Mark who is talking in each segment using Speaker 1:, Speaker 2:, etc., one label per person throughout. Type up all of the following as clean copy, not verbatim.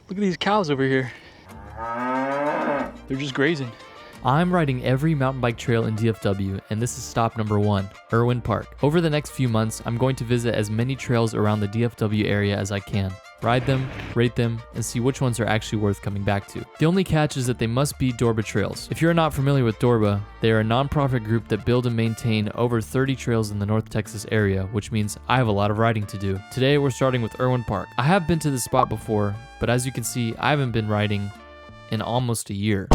Speaker 1: Look at these cows over here. They're just grazing.
Speaker 2: I'm riding every mountain bike trail in DFW, and this is stop number 1, Irwin Park. Over the next few months, I'm going to visit as many trails around the DFW area as I can. Ride them, rate them, and see which ones are actually worth coming back to. The only catch is that they must be Dorba trails. If you're not familiar with Dorba, they are a non-profit group that build and maintain over 30 trails in the North Texas area, which means I have a lot of riding to do. Today we're starting with Irwin Park. I have been to this spot before, but as you can see, I haven't been riding in almost a year.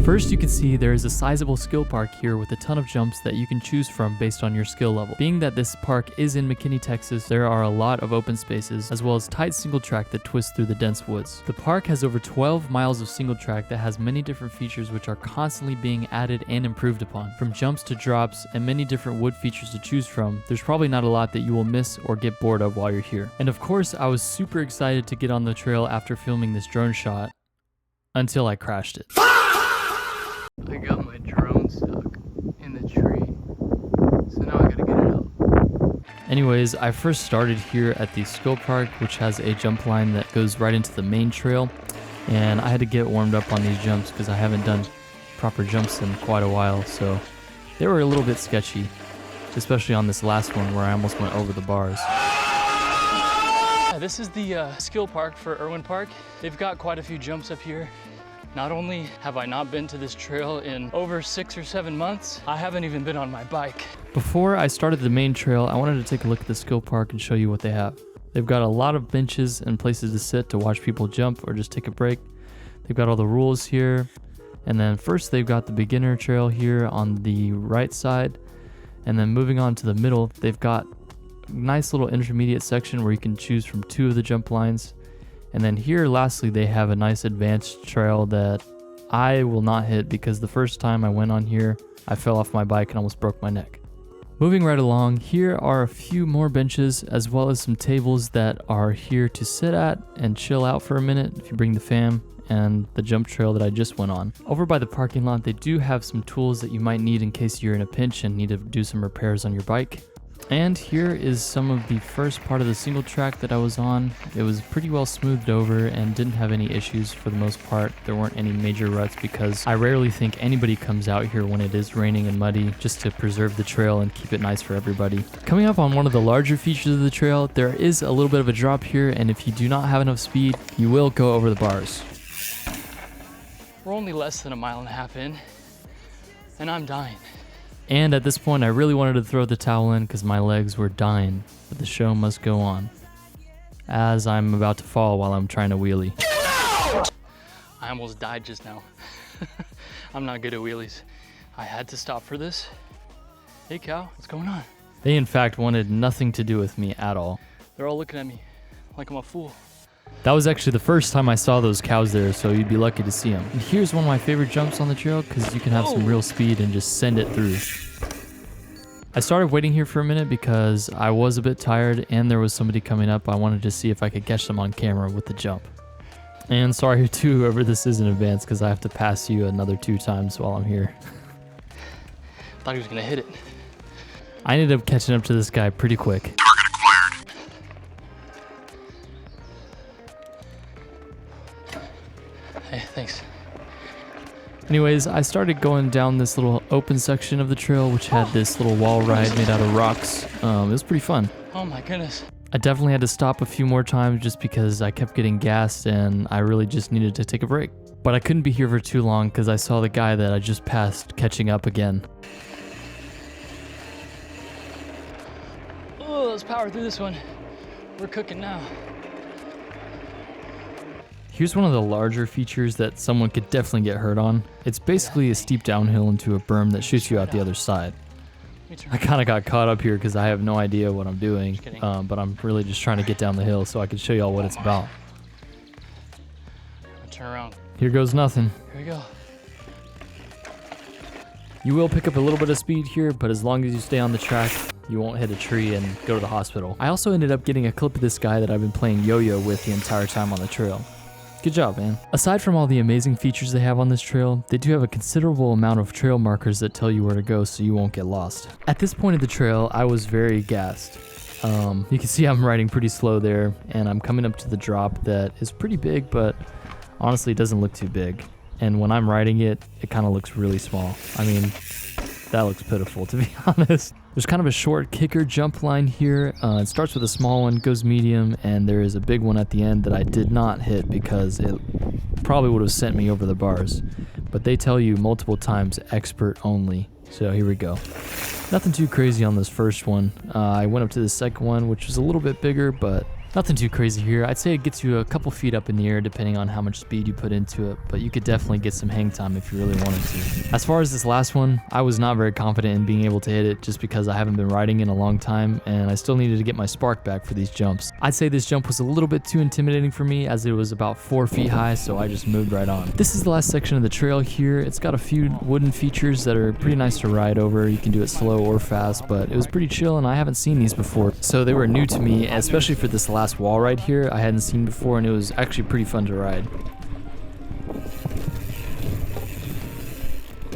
Speaker 2: First, you can see there is a sizable skill park here with a ton of jumps that you can choose from based on your skill level. Being that this park is in McKinney, Texas, there are a lot of open spaces as well as tight single track that twists through the dense woods. The park has over 12 miles of single track that has many different features which are constantly being added and improved upon. From jumps to drops and many different wood features to choose from, there's probably not a lot that you will miss or get bored of while you're here. And of course, I was super excited to get on the trail after filming this drone shot until I crashed it.
Speaker 1: I got my drone stuck in the tree, so now I gotta get it out.
Speaker 2: Anyways, I first started here at the skill park, which has a jump line that goes right into the main trail, and I had to get warmed up on these jumps because I haven't done proper jumps in quite a while, so they were a little bit sketchy, especially on this last one where I almost went over the bars.
Speaker 1: This is the skill park for Irwin Park. They've got quite a few jumps up here. Not only have I not been to this trail in over 6 or 7 months, I haven't even been on my bike.
Speaker 2: Before I started the main trail, I wanted to take a look at the skill park and show you what they have. They've got a lot of benches and places to sit to watch people jump or just take a break. They've got all the rules here. And then first they've got the beginner trail here on the right side. And then moving on to the middle, they've got a nice little intermediate section where you can choose from 2 of the jump lines. And then here, lastly, they have a nice advanced trail that I will not hit because the first time I went on here, I fell off my bike and almost broke my neck. Moving right along, here are a few more benches as well as some tables that are here to sit at and chill out for a minute if you bring the fam, and the jump trail that I just went on. Over by the parking lot, they do have some tools that you might need in case you're in a pinch and need to do some repairs on your bike. And here is some of the first part of the single track that I was on. It was pretty well smoothed over and didn't have any issues for the most part. There weren't any major ruts because I rarely think anybody comes out here when it is raining and muddy just to preserve the trail and keep it nice for everybody. Coming up on one of the larger features of the trail, there is a little bit of a drop here, and if you do not have enough speed, you will go over the bars.
Speaker 1: We're only less than 1.5 miles in, and I'm dying.
Speaker 2: And at this point, I really wanted to throw the towel in because my legs were dying, but the show must go on. As I'm about to fall while I'm trying to wheelie.
Speaker 1: I almost died just now. I'm not good at wheelies. I had to stop for this. Hey cow, what's going on?
Speaker 2: They in fact wanted nothing to do with me at all.
Speaker 1: They're all looking at me like I'm a fool.
Speaker 2: That was actually the first time I saw those cows there, so you'd be lucky to see them. And here's one of my favorite jumps on the trail because you can have some real speed and just send it through. I started waiting here for a minute because I was a bit tired and there was somebody coming up. I wanted to see if I could catch them on camera with the jump. And sorry to whoever this is in advance because I have to pass you another 2 times while I'm here.
Speaker 1: Thought he was gonna hit it.
Speaker 2: I ended up catching up to this guy pretty quick.
Speaker 1: Hey, thanks.
Speaker 2: Anyways, I started going down this little open section of the trail, which had this little wall ride made out of rocks. It was pretty fun.
Speaker 1: Oh my goodness.
Speaker 2: I definitely had to stop a few more times just because I kept getting gassed and I really just needed to take a break. But I couldn't be here for too long because I saw the guy that I just passed catching up again.
Speaker 1: Oh, let's power through this one. We're cooking now.
Speaker 2: Here's one of the larger features that someone could definitely get hurt on. It's basically a steep downhill into a berm that shoots you out the other side. I kind of got caught up here because I have no idea what I'm doing, but I'm really just trying to get down the hill so I can show y'all what it's about.
Speaker 1: Turn around.
Speaker 2: Here goes nothing.
Speaker 1: Here we go.
Speaker 2: You will pick up a little bit of speed here, but as long as you stay on the track, you won't hit a tree and go to the hospital. I also ended up getting a clip of this guy that I've been playing yo-yo with the entire time on the trail. Good job, man. Aside from all the amazing features they have on this trail, they do have a considerable amount of trail markers that tell you where to go so you won't get lost. At this point of the trail, I was very gassed. You can see I'm riding pretty slow there, and I'm coming up to the drop that is pretty big, but honestly it doesn't look too big. And when I'm riding it, it kind of looks really small. I mean, that looks pitiful, to be honest. There's kind of a short kicker jump line here. It starts with a small one, goes medium, and there is a big one at the end that I did not hit because it probably would have sent me over the bars. But they tell you multiple times expert only. So here we go. Nothing too crazy on this first one. I went up to the second one, which was a little bit bigger, but nothing too crazy here. I'd say it gets you a couple feet up in the air depending on how much speed you put into it, but you could definitely get some hang time if you really wanted to. As far as this last one, I was not very confident in being able to hit it just because I haven't been riding in a long time and I still needed to get my spark back for these jumps. I'd say this jump was a little bit too intimidating for me as it was about 4 feet high, so I just moved right on. This is the last section of the trail here. It's got a few wooden features that are pretty nice to ride over. You can do it slow or fast, but it was pretty chill and I haven't seen these before. So they were new to me, especially for this last wall ride here. I hadn't seen before and it was actually pretty fun to ride.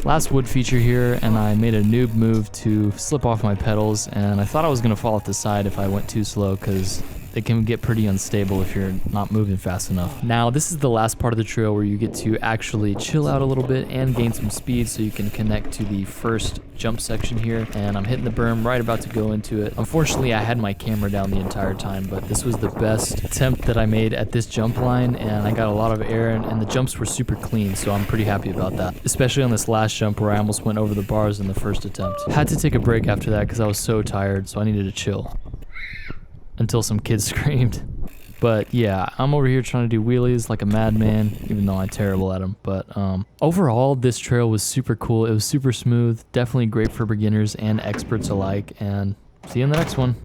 Speaker 2: Last wood feature here, and I made a noob move to slip off my pedals, and I thought I was going to fall off the side if I went too slow because it can get pretty unstable if you're not moving fast enough. Now this is the last part of the trail where you get to actually chill out a little bit and gain some speed so you can connect to the first jump section here, and I'm hitting the berm right about to go into it. Unfortunately I had my camera down the entire time, but this was the best attempt that I made at this jump line, and I got a lot of air and the jumps were super clean, so I'm pretty happy about that, especially on this last jump where I almost went over the bars in the first attempt. Had to take a break after that because I was so tired, so I needed to chill until some kids screamed. But yeah, I'm over here trying to do wheelies like a madman, even though I'm terrible at them. But overall, this trail was super cool. It was super smooth, definitely great for beginners and experts alike, and see you in the next one.